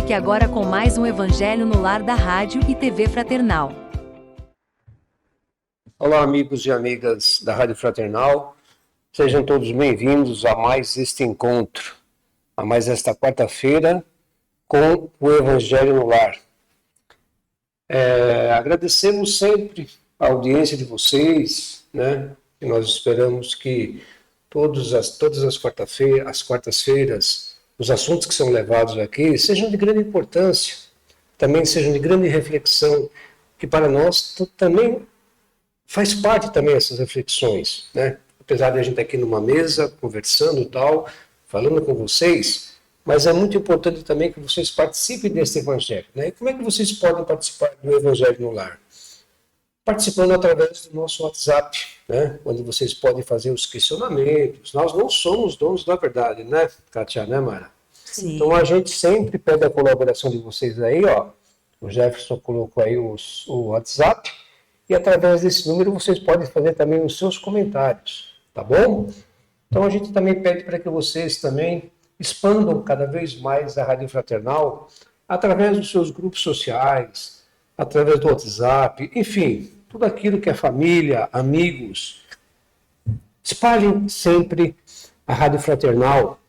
Fique agora com mais um Evangelho no Lar da Rádio e TV Fraternal. Olá, amigos e amigas da Rádio Fraternal. Sejam todos bem-vindos a mais este encontro, a mais esta quarta-feira com o Evangelho no Lar. Agradecemos sempre a audiência de vocês, né? E nós esperamos que todas as quartas-feiras, os assuntos que são levados aqui sejam de grande importância, também sejam de grande reflexão, que para nós também faz parte também essas reflexões, né? Apesar de a gente estar aqui numa mesa, conversando e tal, falando com vocês, mas é muito importante também que vocês participem desse Evangelho, né? E como é que vocês podem participar do Evangelho no Lar? Participando através do nosso WhatsApp, né? Onde vocês podem fazer os questionamentos. Nós não somos donos da verdade, né, Kátia, né, Mara? Sim. Então a gente sempre pede a colaboração de vocês aí, ó. O Jefferson colocou aí o WhatsApp, e através desse número vocês podem fazer também os seus comentários, tá bom? Então a gente também pede para que vocês também expandam cada vez mais a Rádio Fraternal através dos seus grupos sociais, através do WhatsApp, enfim, tudo aquilo que é família, amigos. Espalhem sempre a Rádio Fraternal,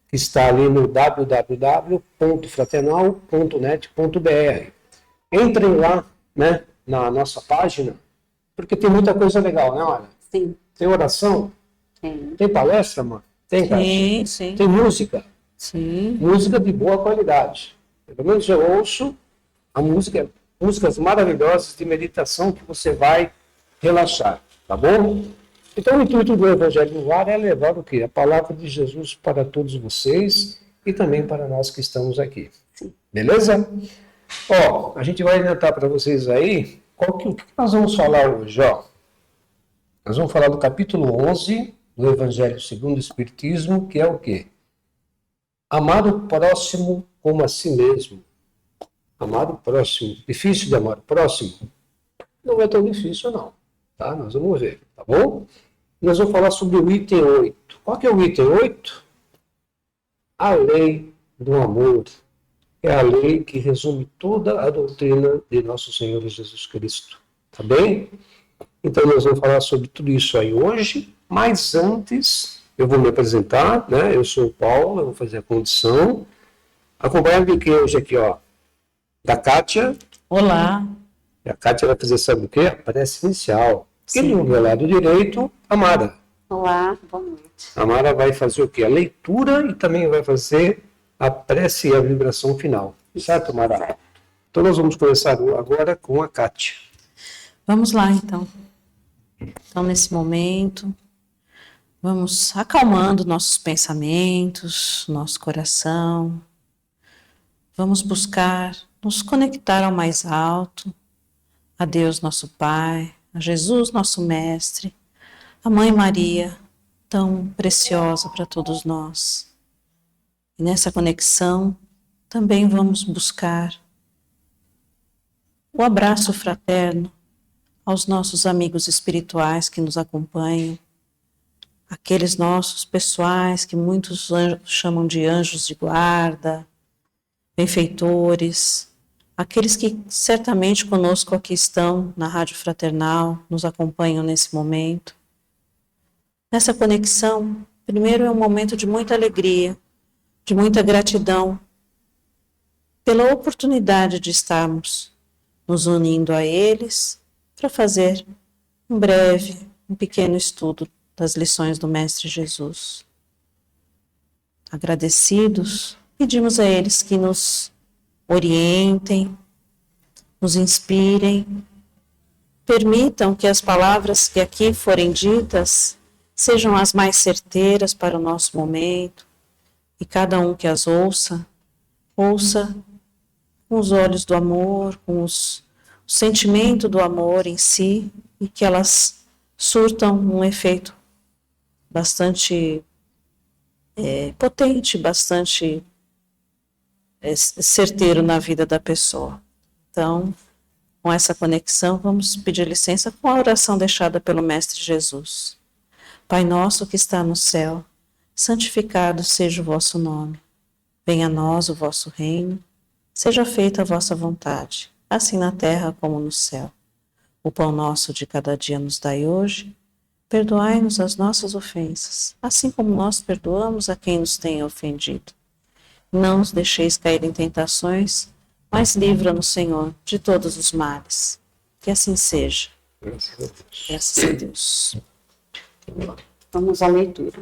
que está ali no www.fraternal.net.br. Entrem lá, né, na nossa página, porque tem muita coisa legal, né, Ana? Sim. Tem oração? Sim. Tem palestra, mano? Tem, Kátia? Sim. Tem música? Sim. Música de boa qualidade. Pelo menos eu ouço músicas maravilhosas de meditação que você vai relaxar, tá bom? Então o intuito do Evangelho no Lar é levar o quê? A palavra de Jesus para todos vocês e também para nós que estamos aqui. Sim. Beleza? Ó, a gente vai adiantar para vocês aí o que nós vamos falar hoje, ó. Nós vamos falar do capítulo 11 do Evangelho segundo o Espiritismo, que é o quê? Amar o próximo como a si mesmo. Amar o próximo. Difícil de amar o próximo? Não é tão difícil, não. Tá? Nós vamos ver, tá bom? Nós vamos falar sobre o item 8. Qual que é o item 8? A lei do amor. É a lei que resume toda a doutrina de nosso Senhor Jesus Cristo. Tá bem? Então nós vamos falar sobre tudo isso aí hoje, mas antes eu vou me apresentar, né? Eu sou o Paulo, eu vou fazer a condição. Acompanhado de quem hoje aqui, ó? Da Kátia. Olá. E a Kátia vai fazer, sabe o quê? A prece inicial. E Sim. no meu lado direito, a Mara. Olá, boa noite. A Mara vai fazer o quê? A leitura e também vai fazer a prece e a vibração final. Certo, Mara? Certo. Então nós vamos começar agora com a Kátia. Vamos lá, então. Então, nesse momento, vamos acalmando nossos pensamentos, nosso coração. Vamos buscar nos conectar ao mais alto, a Deus nosso Pai, a Jesus nosso Mestre, a Mãe Maria, tão preciosa para todos nós. E nessa conexão também vamos buscar o abraço fraterno aos nossos amigos espirituais que nos acompanham, aqueles nossos pessoais que muitos chamam de anjos de guarda, benfeitores, aqueles que certamente conosco aqui estão na Rádio Fraternal, nos acompanham nesse momento. Nessa conexão, primeiro é um momento de muita alegria, de muita gratidão pela oportunidade de estarmos nos unindo a eles para fazer um pequeno estudo das lições do Mestre Jesus. Agradecidos, pedimos a eles que nos orientem, nos inspirem, permitam que as palavras que aqui forem ditas sejam as mais certeiras para o nosso momento, e cada um que as ouça com os olhos do amor, com o sentimento do amor em si, e que elas surtam um efeito bastante potente, bastante certeiro na vida da pessoa. Então, com essa conexão, vamos pedir licença com a oração deixada pelo Mestre Jesus. Pai nosso que está no céu, santificado seja o vosso nome. Venha a nós o vosso reino. Seja feita a vossa vontade, assim na terra como no céu. O pão nosso de cada dia nos dai hoje. Perdoai-nos as nossas ofensas, assim como nós perdoamos a quem nos tem ofendido. Não nos deixeis cair em tentações, mas livra-nos, Senhor, de todos os males. Que assim seja. Graças a Deus. Vamos à leitura.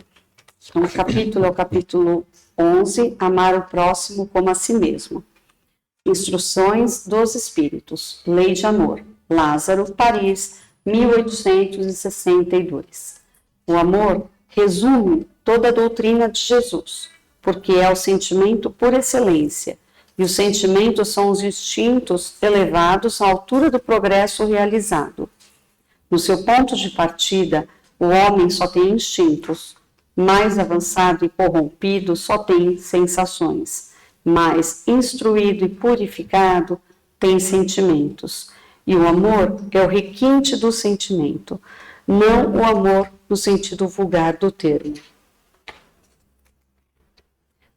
Então, o capítulo é o capítulo 11, Amar o próximo como a si mesmo. Instruções dos Espíritos, Lei de Amor, Lázaro, Paris, 1862. O amor resume toda a doutrina de Jesus, porque é o sentimento por excelência, e os sentimentos são os instintos elevados à altura do progresso realizado. No seu ponto de partida, o homem só tem instintos, mais avançado e corrompido só tem sensações, mais instruído e purificado tem sentimentos. E o amor é o requinte do sentimento, não o amor no sentido vulgar do termo.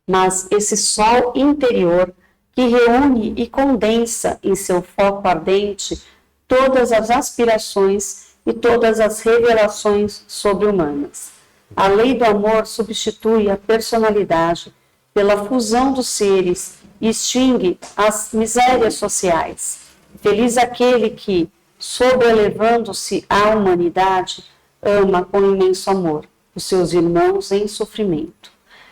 Mas esse sol interior que reúne e condensa em seu foco ardente todas as aspirações e todas as revelações sobre-humanas. A lei do amor substitui a personalidade pela fusão dos seres e extingue as misérias sociais. Feliz aquele que, sobrelevando-se à humanidade, ama com imenso amor os seus irmãos em sofrimento.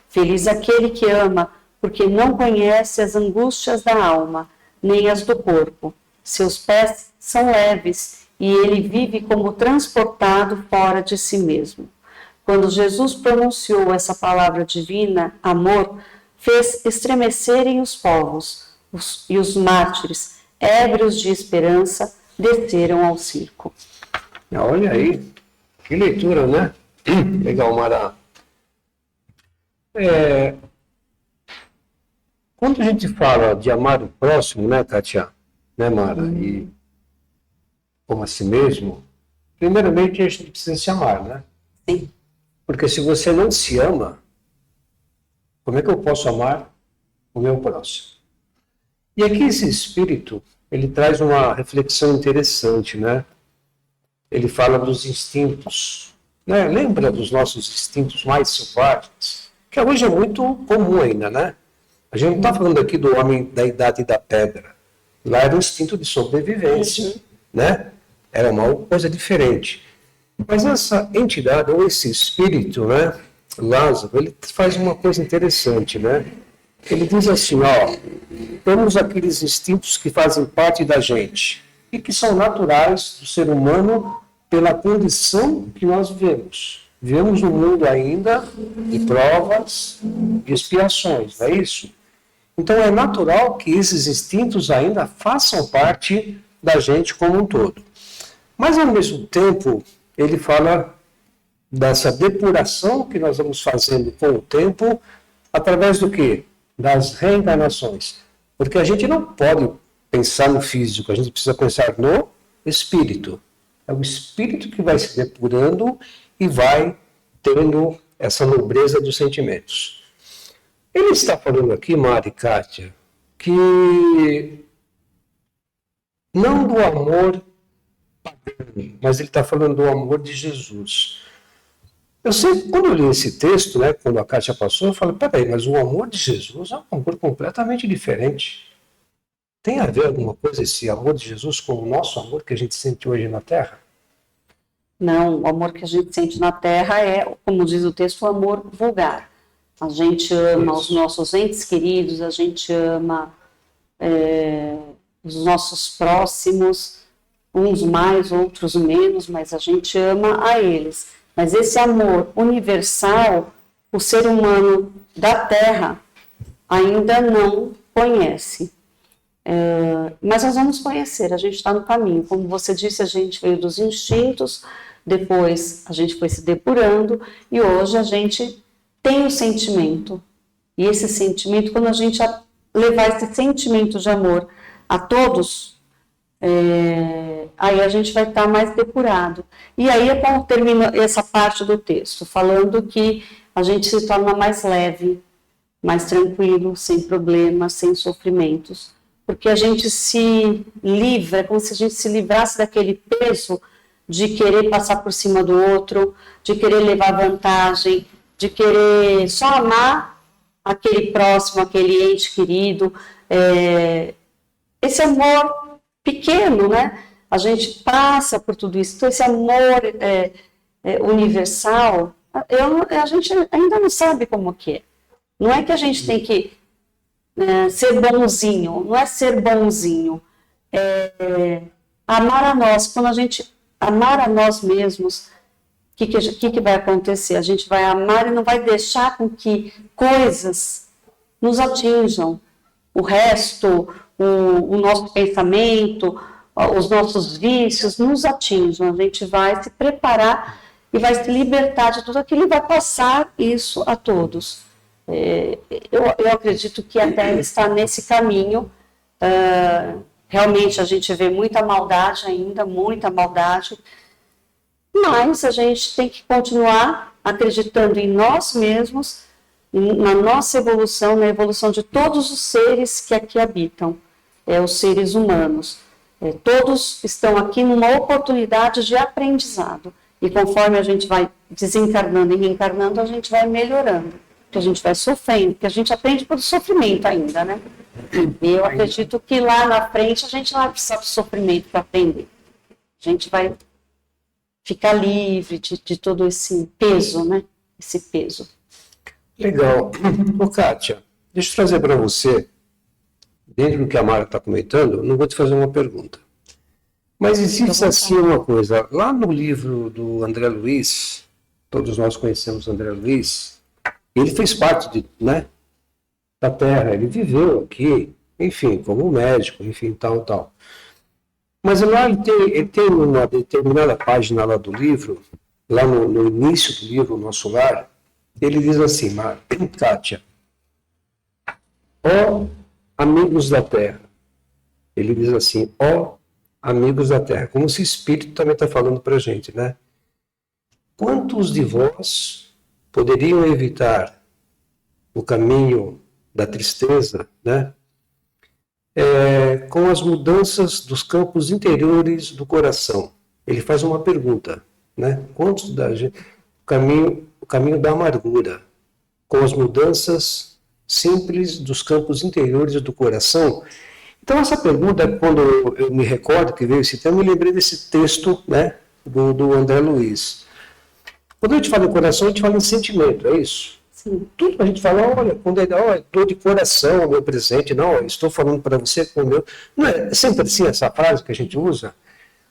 Feliz aquele que ama, porque não conhece as angústias da alma, nem as do corpo. Seus pés são leves e ele vive como transportado fora de si mesmo. Quando Jesus pronunciou essa palavra divina, amor, fez estremecerem os povos, e os mártires, ébrios de esperança, desceram ao circo. Olha aí, que leitura, né? Legal, Mara. Quando a gente fala de amar o próximo, né, Kátia? Né, Mara? E como a si mesmo, primeiramente a gente precisa se amar, né? Sim. Porque se você não se ama, como é que eu posso amar o meu próximo? E aqui esse espírito, ele traz uma reflexão interessante, né? Ele fala dos instintos, né? Lembra dos nossos instintos mais selvagens? Que hoje é muito comum ainda, né? A gente não está falando aqui do homem da idade da pedra. Lá era um instinto de sobrevivência, né? Era uma coisa diferente. Mas essa entidade, ou esse espírito, né? Lázaro, ele faz uma coisa interessante, né? Ele diz assim, ó, temos aqueles instintos que fazem parte da gente e que são naturais do ser humano pela condição que nós vivemos. Vivemos um mundo ainda de provas, de expiações, não é isso? Então é natural que esses instintos ainda façam parte da gente como um todo. Mas ao mesmo tempo, ele fala dessa depuração que nós vamos fazendo com o tempo, através do quê? Das reencarnações. Porque a gente não pode pensar no físico, a gente precisa pensar no espírito. É o espírito que vai se depurando e vai tendo essa nobreza dos sentimentos. Ele está falando aqui, Mari e Kátia, que não do amor pagano, mas ele está falando do amor de Jesus. Eu sei, quando eu li esse texto, né, quando a Kátia passou, eu falei, peraí, mas o amor de Jesus é um amor completamente diferente. Tem a ver alguma coisa esse amor de Jesus com o nosso amor que a gente sente hoje na Terra? Não, o amor que a gente sente na Terra é, como diz o texto, o amor vulgar. A gente ama os nossos entes queridos, a gente ama os nossos próximos, uns mais, outros menos, mas a gente ama a eles. Mas esse amor universal, o ser humano da Terra ainda não conhece. Mas nós vamos conhecer, a gente está no caminho. Como você disse, a gente veio dos instintos, depois a gente foi se depurando e hoje a gente tem o sentimento. E esse sentimento, quando a gente levar esse sentimento de amor a todos, aí a gente vai estar mais depurado. E aí é quando termina essa parte do texto, falando que a gente se torna mais leve, mais tranquilo, sem problemas, sem sofrimentos, porque a gente se livra, é como se a gente se livrasse daquele peso de querer passar por cima do outro, de querer levar vantagem, de querer só amar aquele próximo, aquele ente querido. Esse amor pequeno, né? A gente passa por tudo isso. Então, esse amor universal, a gente ainda não sabe como que é. Não é que a gente tem que ser bonzinho, não é ser bonzinho. Amar a nós. Quando a gente amar a nós mesmos, o que vai acontecer? A gente vai amar e não vai deixar com que coisas nos atinjam. O resto, o nosso pensamento, os nossos vícios nos atinjam. A gente vai se preparar e vai se libertar de tudo aquilo e vai passar isso a todos. Eu acredito que a Terra está nesse caminho. Realmente a gente vê muita maldade ainda, muita maldade, mas a gente tem que continuar acreditando em nós mesmos, na nossa evolução, na evolução de todos os seres que aqui habitam, os seres humanos. Todos estão aqui numa oportunidade de aprendizado, e conforme a gente vai desencarnando e reencarnando, a gente vai melhorando, que a gente vai sofrendo, que a gente aprende pelo sofrimento ainda, né? E eu acredito que lá na frente a gente não vai precisar de sofrimento para aprender. A gente vai ficar livre de todo esse peso, né? Esse peso. Legal. Ô, Kátia, deixa eu trazer para você, dentro do que a Mara está comentando, não vou te fazer uma pergunta. Mas existe assim uma coisa, lá no livro do André Luiz, todos nós conhecemos André Luiz, ele fez parte da Terra, ele viveu aqui, enfim, como médico, enfim, tal. Mas lá ele tem uma determinada página lá do livro, lá no início do livro, Nosso Lar, ele diz assim, Kátia, ó amigos da Terra, ele diz assim, ó amigos da Terra, como se o Espírito também está falando para a gente, né? Quantos de vós poderiam evitar o caminho da tristeza, né? Com as mudanças dos campos interiores do coração? Ele faz uma pergunta, né? Quantos da gente, o caminho da amargura, com as mudanças simples dos campos interiores do coração? Então essa pergunta, quando eu me recordo que veio esse tema, eu me lembrei desse texto, né, do André Luiz. Quando a gente fala em coração, a gente fala em sentimento, é isso? Sim. Tudo a gente fala, olha, quando estou de coração, meu presente, não, estou falando para você com o meu... Não é sempre assim essa frase que a gente usa?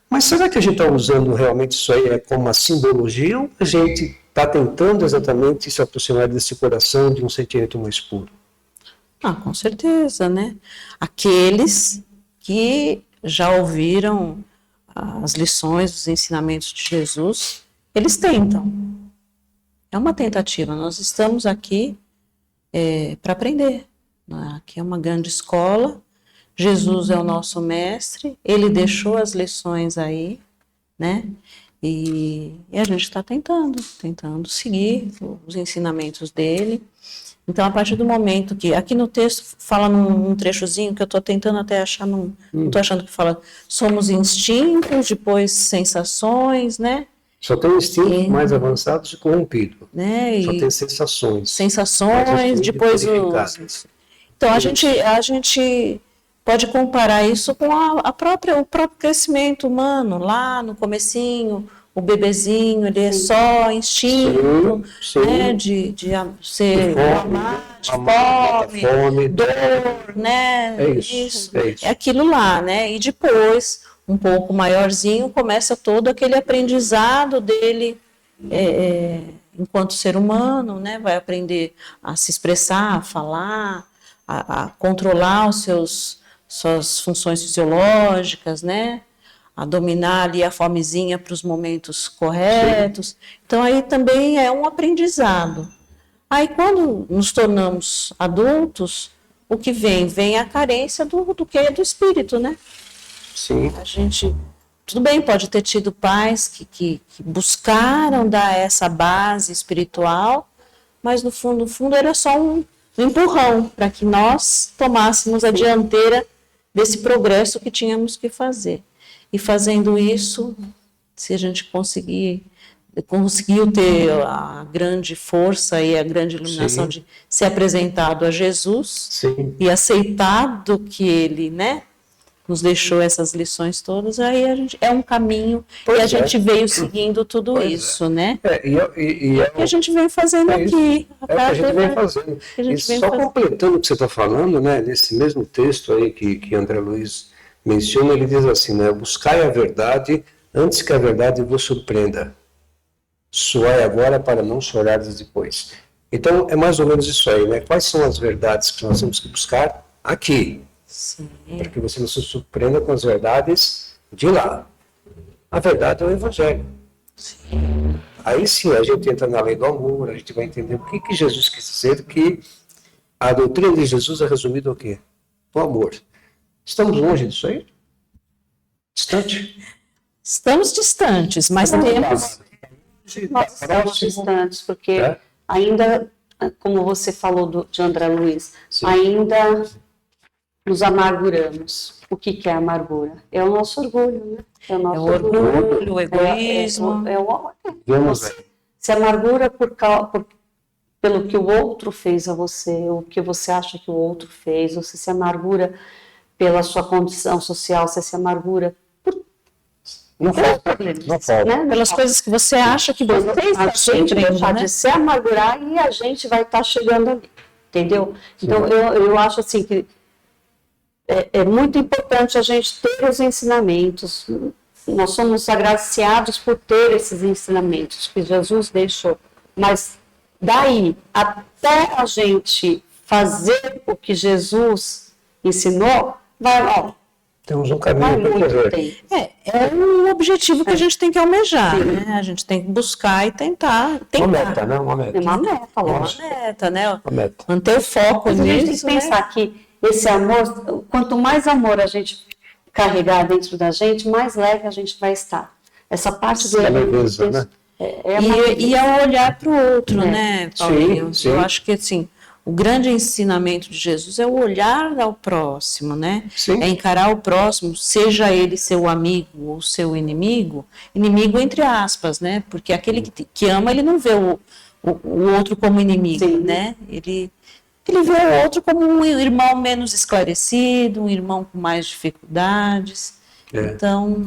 Mas será que a gente está usando realmente isso aí como uma simbologia, ou a gente está tentando exatamente se aproximar desse coração de um sentimento mais puro? Com certeza, né? Aqueles que já ouviram as lições, os ensinamentos de Jesus, eles tentam. É uma tentativa. Nós estamos aqui para aprender. Aqui é uma grande escola. Jesus é o nosso mestre. Ele deixou as lições aí, né? E a gente está tentando seguir os ensinamentos dele. Então, a partir do momento que... Aqui no texto fala num trechozinho que eu estou tentando até achar... Não estou achando que fala... Somos instintos, depois sensações, né? Só tem instintos mais avançados e corrompidos. Né? Só tem sensações. Sensações, depois os... Então, a gente pode comparar isso com o próprio crescimento humano. Lá no comecinho... O bebezinho, ele é só instinto, né, de ser fome, dor, né, isso. É aquilo lá, né, e depois, um pouco maiorzinho, começa todo aquele aprendizado dele enquanto ser humano, né, vai aprender a se expressar, a falar, a controlar suas funções fisiológicas, né, a dominar ali a fomezinha para os momentos corretos. Sim. Então, aí também é um aprendizado. Aí, quando nos tornamos adultos, o que vem a carência do que é do espírito, né? Sim. A gente, tudo bem, pode ter tido pais que buscaram dar essa base espiritual, mas no fundo era só um empurrão para que nós tomássemos a dianteira desse progresso que tínhamos que fazer. E fazendo isso, se a gente conseguiu ter a grande força e a grande iluminação Sim. de ser apresentado a Jesus Sim. e aceitado que ele, né, nos deixou essas lições todas, aí é um caminho Pois e a é. gente veio seguindo tudo Pois é. isso, né? E Que a gente vem fazendo é isso. aqui. É o que a gente vem fazendo. que a gente E vem só fazendo. completando o que você está falando, né, nesse mesmo texto aí que André Luiz menciona, ele diz assim, né, buscai a verdade antes que a verdade vos surpreenda. Suai agora para não chorares depois. Então, é mais ou menos isso aí, né? Quais são as verdades que nós temos que buscar aqui? Sim. Para que você não se surpreenda com as verdades de lá. A verdade é o Evangelho. Sim. Aí sim a gente entra na lei do amor, a gente vai entender o que Jesus quis dizer, que a doutrina de Jesus é resumida o quê? O amor. Estamos longe disso aí? Distante? Estamos distantes, mas temos. Nós estamos distantes, porque É? ainda, como você falou de André Luiz, Sim. ainda nos amarguramos. O que é amargura? É o nosso orgulho, né? É o É nosso o orgulho, o egoísmo. Vamos ver. Se amargura pelo que o outro fez a você, o que você acha que o outro fez, ou se amargura pela sua condição social, se amargura Não falta. Não falta. né? Pelas coisas que você acha que você está a gente sofrendo, deixar né? de se amargurar e a gente vai estar chegando ali, entendeu? Então, eu acho assim que é muito importante a gente ter os ensinamentos. Nós somos agraciados por ter esses ensinamentos que Jesus deixou, mas daí até a gente fazer o que Jesus ensinou, Temos um vai caminho para muito correr. tempo. É o objetivo que a gente tem que almejar, né? A gente tem que buscar e tentar. Uma meta, né? Uma meta. É uma meta, Uma lógico. meta, né? Uma meta. Manter o foco Mas a gente tem nisso, que pensar que esse amor, quanto mais amor a gente carregar dentro da gente, mais leve a gente vai estar. Essa parte do leveza, né? E é o olhar para o outro, né, Paulinho? Sim. Eu acho que assim, o grande ensinamento de Jesus é o olhar ao próximo, né? Sim. É encarar o próximo, seja ele seu amigo ou seu inimigo entre aspas, né? Porque aquele que ama, ele não vê o outro como inimigo, Sim. né? Ele vê o outro como um irmão menos esclarecido, um irmão com mais dificuldades. Então,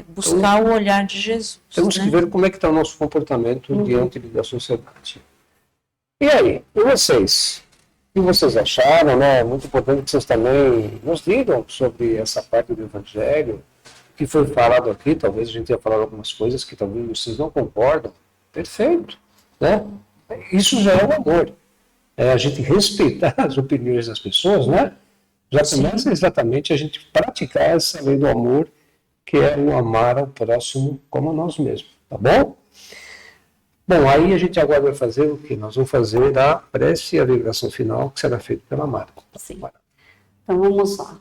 buscar o olhar de Jesus. Temos né? que ver como é que está o nosso comportamento diante da sociedade. E aí, e vocês? O que vocês acharam, né? Muito importante que vocês também nos digam sobre essa parte do Evangelho, que foi falado aqui, talvez a gente tenha falado algumas coisas que talvez vocês não concordam. Perfeito, né? Isso já é o amor. É a gente respeitar as opiniões das pessoas, né? Já começa exatamente a gente praticar essa lei do amor, que é o amar ao próximo como a nós mesmos, tá bom? Bom, aí a gente agora vai fazer o que? Nós vamos fazer a prece e a vibração final, que será feita pela Mara. Sim. Então vamos lá.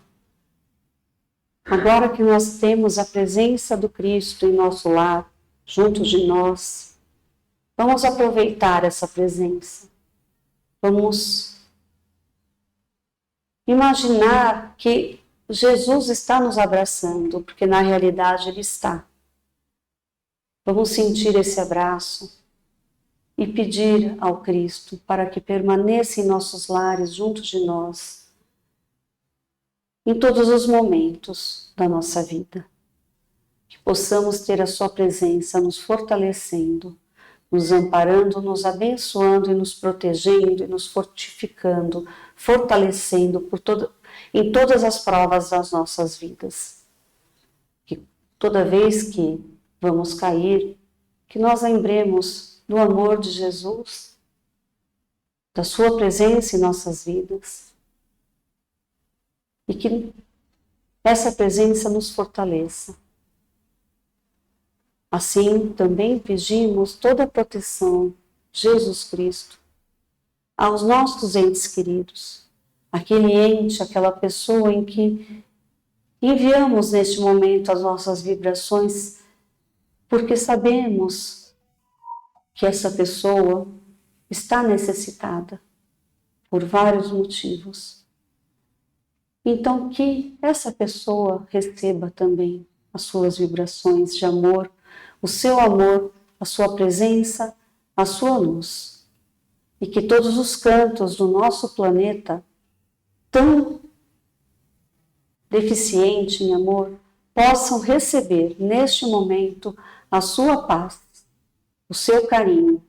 Agora que nós temos a presença do Cristo em nosso lar, junto de nós, vamos aproveitar essa presença. Vamos imaginar que Jesus está nos abraçando, porque na realidade Ele está. Vamos sentir esse abraço e pedir ao Cristo para que permaneça em nossos lares, junto de nós, em todos os momentos da nossa vida. Que possamos ter a sua presença nos fortalecendo, nos amparando, nos abençoando e nos protegendo e nos fortificando, fortalecendo em todas as provas das nossas vidas. Que toda vez que vamos cair, que nós lembremos do amor de Jesus, da sua presença em nossas vidas, e que essa presença nos fortaleça. Assim, também pedimos toda a proteção de Jesus Cristo aos nossos entes queridos, aquele ente, aquela pessoa em que enviamos neste momento as nossas vibrações, porque sabemos que essa pessoa está necessitada por vários motivos. então que essa pessoa receba também as suas vibrações de amor, o seu amor, a sua presença, a sua luz. E que todos os cantos do nosso planeta, tão deficiente em amor, possam receber neste momento a sua paz, o seu carinho.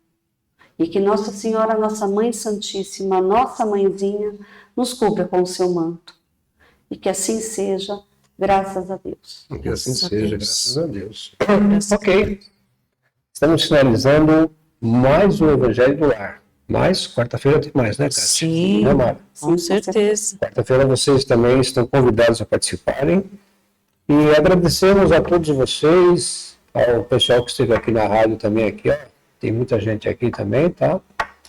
E que Nossa Senhora, nossa Mãe Santíssima, nossa Mãezinha, nos cubra com o seu manto. E que assim seja, graças a Deus. Que assim Graças a seja, Deus. graças a Deus. Graças a Ok. Estamos finalizando mais um Evangelho do Lar. Mas quarta-feira tem mais, né, Cátia? Sim, Né, Mara? com certeza. Quarta-feira vocês também estão convidados a participarem. E agradecemos a todos vocês, ao pessoal que esteve aqui na rádio também, aqui, ó. Tem muita gente aqui também, tá?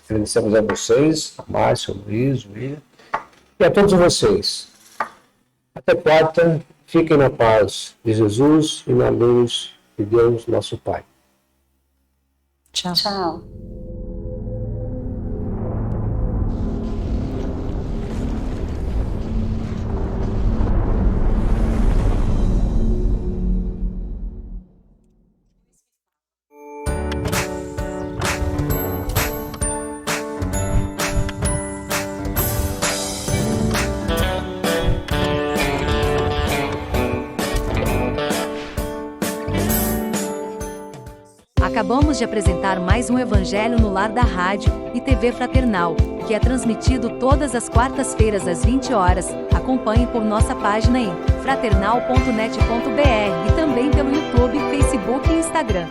Agradecemos a vocês, a Márcia, o Luiz, o William, e a todos vocês. Até quarta, fiquem na paz de Jesus e na luz de Deus, nosso Pai. Tchau. Tchau. Acabamos de apresentar mais um Evangelho no Lar da Rádio e TV Fraternal, que é transmitido todas as quartas-feiras às 20 horas. Acompanhe por nossa página em fraternal.net.br e também pelo YouTube, Facebook e Instagram.